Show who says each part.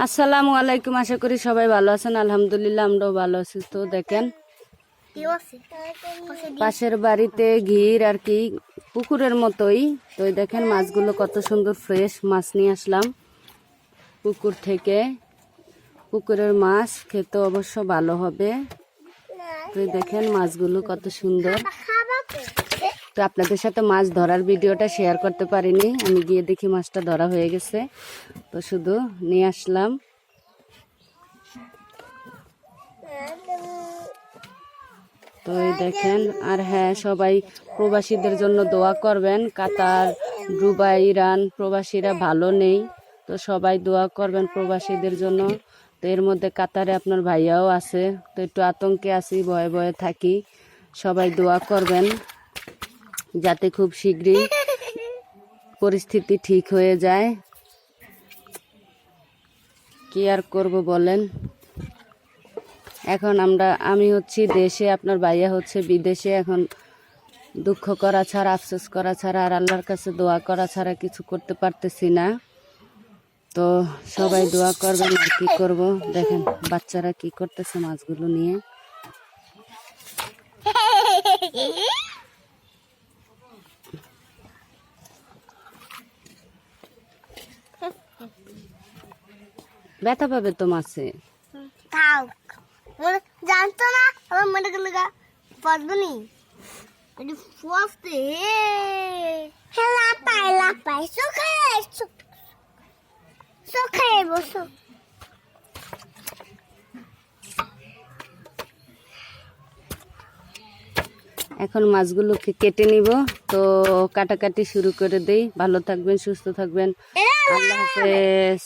Speaker 1: আসসালামু আলাইকুম, আশা করি সবাই ভালো আছেন। আলহামদুলিল্লাহ আমরাও ভালো আছি। তো দেখেন পাশের বাড়িতে ঘির আর কি পুকুরের মতোই। তো দেখেন মাছগুলো কত সুন্দর ফ্রেশ মাছ নিয়ে আসলাম পুকুর থেকে। পুকুরের মাছ খেতে অবশ্য ভালো হবে। তো দেখেন মাছগুলো কত সুন্দর। তো আপনাদের সাথে মাছ ধরার ভিডিওটা শেয়ার করতে পারিনি, আমি গিয়ে দেখি মাছটা ধরা হয়ে গেছে, তো শুধু নিয়ে আসলাম। তো এই দেখেন। আর হ্যাঁ, সবাই প্রবাসীদের জন্য দোয়া করবেন। কাতার, দুবাই, ইরান প্রবাসীরা ভালো নেই, তো সবাই দোয়া করবেন প্রবাসীদের জন্য। তো এর মধ্যে কাতারে আপনার ভাইয়াও আছে, তো একটু আতঙ্কে আছি, ভয়ে ভয়ে থাকি। সবাই দোয়া করবেন যাতে খুব শীঘ্রই পরিস্থিতি ঠিক হয়ে যায়। কি আর করব বলেন। এখন আমি হচ্ছি দেশে, আপনার ভাইয়া হচ্ছে বিদেশে। এখন দুঃখ করা ছাড়া, আফসোস করা ছাড়া আর আল্লাহর কাছে দোয়া করা ছাড়া কিছু করতে পারতেছি না। তো সবাই দোয়া করবেন। আর কি করব, দেখেন বাচ্চারা কি করতেছে মাছগুলো নিয়ে। ব্যথা পাবে তো মাছে।
Speaker 2: জানতো না আমার মনে গেল পড়বনি লাপাই চোখে বসো।
Speaker 1: এখন মাছগুলোকে কেটে নিব। তো কাটাকাটি শুরু করে দেই। ভালো থাকবেন, সুস্থ থাকবেন। আল্লাহ হাফেজ।